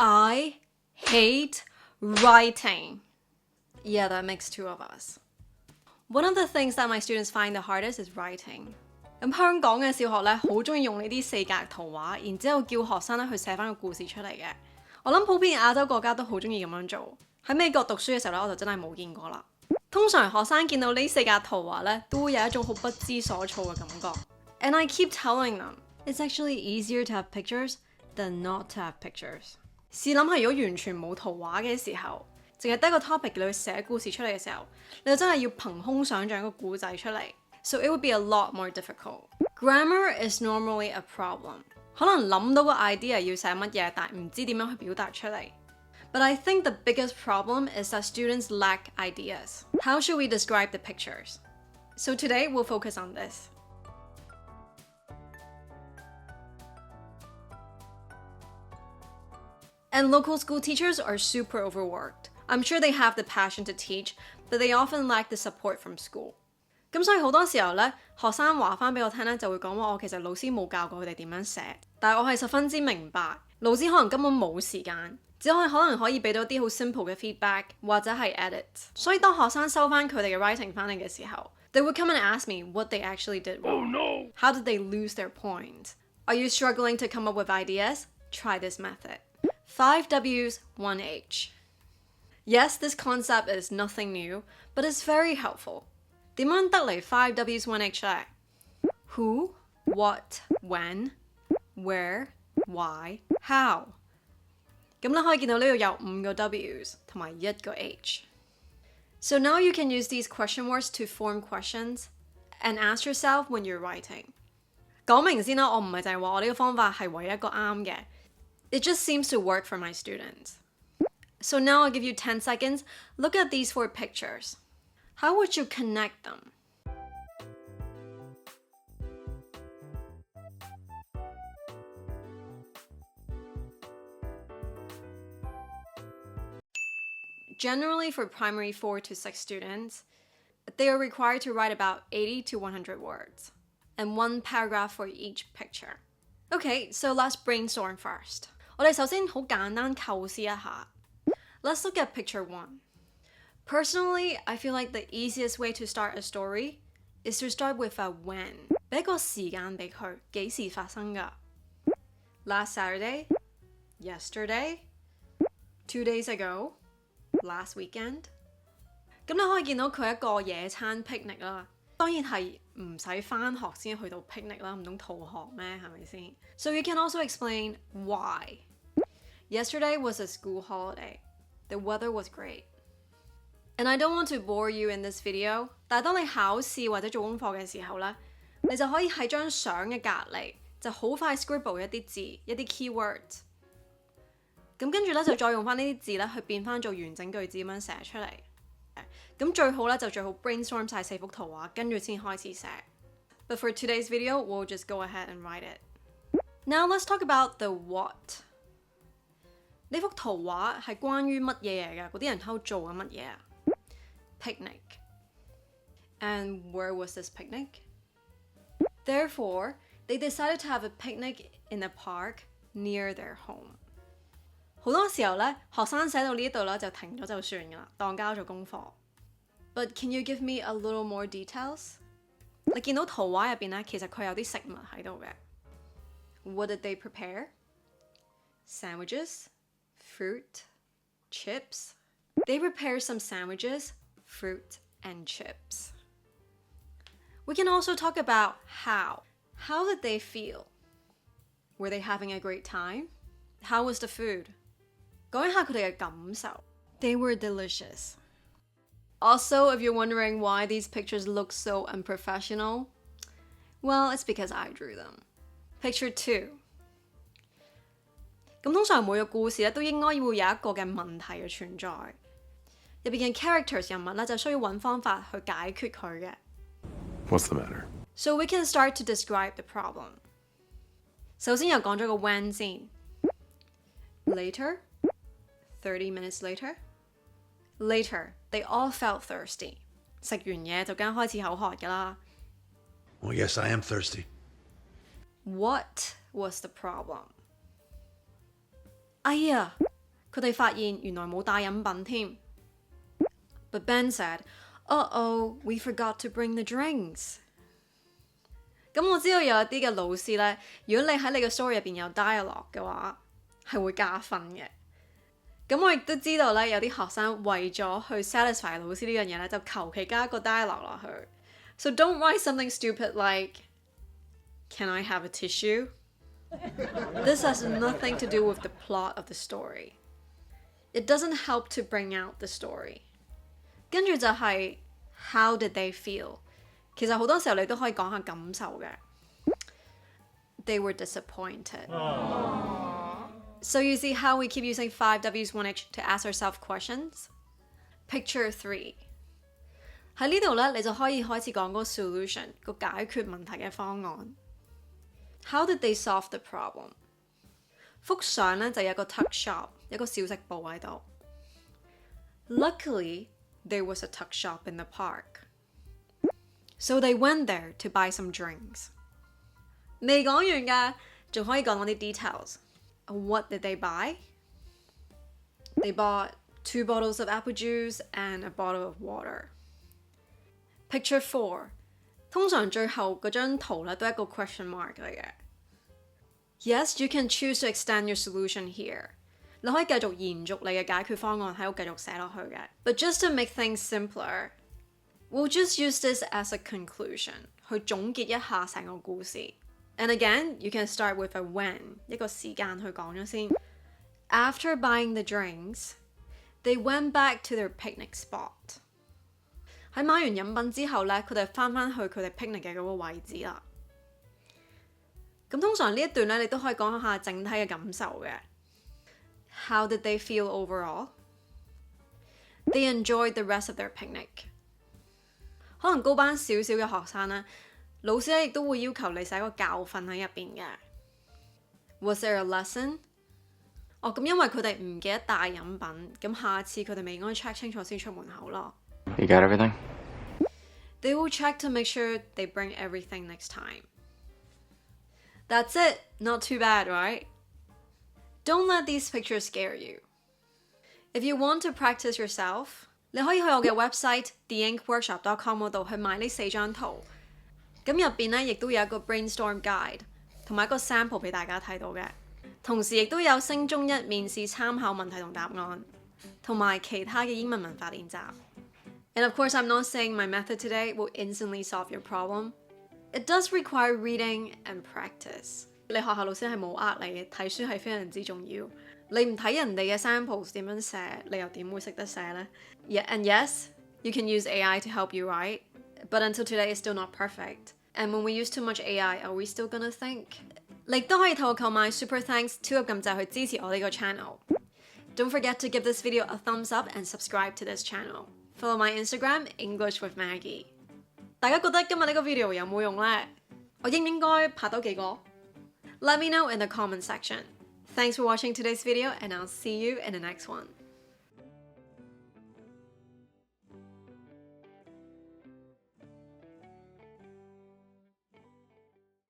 I hate writing. Yeah, that makes two of us. One of the things that my students find the hardest is writing. 咁香港嘅小學咧，好中意用呢啲四格圖畫，然之後叫學生咧去寫翻個故事出嚟嘅。我諗普遍亞洲國家都好中意咁樣做。喺美國讀書嘅時候咧，我就真係冇見過啦。通常學生見到呢四格圖畫咧，都會有一種好不知所措嘅感覺。And I keep telling them, it's actually easier to have pictures than not to have pictures. 試諗下，如果完全冇圖畫嘅時候，淨係得個 topic 你去寫故事出嚟嘅時候，你就真係要憑空想像一個故仔出嚟。So it would be a lot more difficult. Grammar is normally a problem. 可能諗到個 idea 要寫乜嘢，但唔知點樣去表達出嚟。But I think the biggest problem is that students lack ideas. How should we describe the pictures? So today we'll focus on this. And local school teachers are super overworked. I'm sure they have the passion to teach, but they often lack the support from school. 咁所以好多時候咧，學生話翻俾我聽咧，就會講話我其實老師冇教過佢哋點樣寫，但係我係十分之明白，老師可能根本冇時間，只可能可以俾到啲好 simple 嘅 feedback 或者係 edit。所以當學生收翻佢哋嘅 writing 翻嚟嘅時候 ，they would come and ask me what they actually did wrong. Oh no! How did they lose their point? Are you struggling to come up with ideas? Try this method. 5 W's, 1 H. Yes, this concept is nothing new, but it's very helpful. 點樣得嚟 5 W's 1 H 咧 ？Who, what, when, where, why, how。咁你可以見到呢度有5個 W's 同埋1個 H。So now you can use these question words to form questions and ask yourself when you're writing。講明先啦，我唔係淨係話我呢個方法係唯一一個啱嘅。It just seems to work for my students. So now I'll give you 10 seconds. Look at these 4 pictures. How would you connect them? Generally, for primary 4 to 6 students, they are required to write about 80 to 100 words, and 1 paragraph for each picture. Okay, so let's brainstorm first. 我哋首先好簡單構思一下。Let's look at picture 1. Personally, I feel like the easiest way to start a story is to start with a when. 俾個時間俾佢，幾時發生㗎 ？Last Saturday, yesterday, 2 days ago, last weekend. 咁你可以見到佢一個野餐 picnic 啦。當然係唔使返學先去到 picnic 啦，唔通逃學咩？係咪先？ So you can also explain why. Yesterday was a school holiday. The weather was great. And I don't want to bore you in this video, 但係當你考試或者做功課嘅時候咧，你就可以喺張相嘅隔離就好快 scribble 一啲字，一啲 keywords。咁跟住咧就再用翻呢啲字咧去變翻做完整句子咁樣寫出嚟。咁最好咧就最好 brainstorm 晒4幅圖畫，跟住先開始寫。But for today's video, we'll just go ahead and write it. Now let's talk about the what. 呢幅圖畫係關於乜嘢嚟㗎？嗰啲人喺度做緊乜嘢啊？Picnic. And where was this picnic? Therefore, they decided to have a picnic in a park near their home. 好多時候咧，學生寫到呢度咧就停咗就算㗎啦，當交咗功課。But can you give me a little more details? 你見到圖畫入邊咧，其實佢有啲食物喺度嘅。What did they prepare? Sandwiches, fruit, chips. They prepared some sandwiches, fruit, and chips. We can also talk about how. How did they feel? Were they having a great time? How was the food? 講一下佢哋嘅感受。They were delicious. Also, if you're wondering why these pictures look so unprofessional, well, it's because I drew them. Picture 2. 咁通常每個故事咧都應該會有一個嘅問題嘅存在，入邊嘅 characters 人物咧就需要揾方法去解決佢嘅。What's the matter? So we can start to describe the problem. 首先又講咗個 when 先。Later, 30 minutes later. Later, they all felt thirsty. 食完嘢就梗開始口渴㗎啦。Well, yes, I am thirsty. What was the problem? 哎呀，佢哋發現原來冇帶飲品添。But Ben said, "Uh-oh, we forgot to bring the drinks." 咁我知道有一啲嘅老師呢，如果你喺你嘅 story 入邊有 dialogue 嘅話，係會加分嘅。咁我亦都知道呢，有啲學生為咗去 satisfy 老師呢樣嘢呢，就求其加個 dialogue 落去。So don't write something stupid like, "Can I have a tissue?" This has nothing to do with the plot of the story. It doesn't help to bring out the story. 跟住就係 how did they feel？ 其實好多時候你都可以講下感受嘅。They were disappointed. So you see how we keep using 5 W's 1H to ask ourselves questions? Picture 3. 喺呢度咧，你就可以開始講個 solution 個解決問題嘅方案。How did they solve the problem？ 幅相咧就有個 tuck shop， 有個小食部喺度。Luckily, there was a tuck shop in the park. So they went there to buy some drinks. 未講完㗎，仲可以講嗰啲 details. What did they buy? They bought 2 bottles of apple juice and a bottle of water. Picture 4. 通常最後嗰張圖咧都係一個 question mark 嚟嘅。Yes, you can choose to extend your solution here. 你可以繼續延續你嘅解決方案喺度繼續寫落去嘅。But just to make things simpler, we'll just use this as a conclusion 去總結一下成個故事。And again, you can start with a when 一個時間去講咗先。After buying the drinks, they went back to their picnic spot. 喺買完飲品之後咧，佢哋翻返去佢哋 picnic 嘅嗰個位置啦。咁通常呢一段咧，你都可以講下整體嘅感受嘅。How did they feel overall? They enjoyed the rest of their picnic. 可能高班少少嘅學生咧，老師咧亦都會要求你寫個教訓喺入邊嘅。Was there a lesson? 咁因為佢哋唔記得帶飲品，咁下次佢哋咪應該 check 清楚先出門口咯。You got everything? They will check to make sure they bring everything next time. That's it. Not too bad, right? Don't let these pictures scare you. If you want to practice yourself, 你可以去我嘅 website theinkworkshop.com 嗰度去買呢4張圖。咁入邊咧亦都有一個 brainstorm guide 同埋一個 sample 俾大家睇到嘅。同時亦都有升中一面試參考問題同答案，同埋其他嘅英文文法練習。And of course, I'm not saying my method today will instantly solve your problem. It does require reading and practice. 你學校老師係冇呃你嘅，睇書係非常之重要。你唔睇人哋嘅 samples 點樣寫，你又點會識得寫呢？ Yeah, and yes, you can use AI to help you write, but until today it's still not perfect. And when we use too much AI, are we still gonna think? 你都可以透過購買 Super Thanks 超級感謝去支持我呢個 channel. Don't forget to give this video a thumbs up and subscribe to this channel. Follow my Instagram, englishwithmaggie. 大家覺得今日呢個 video 有冇用呢？我應唔應該拍多幾個？ Let me know in the comment section. Thanks for watching today's video and I'll see you in the next one.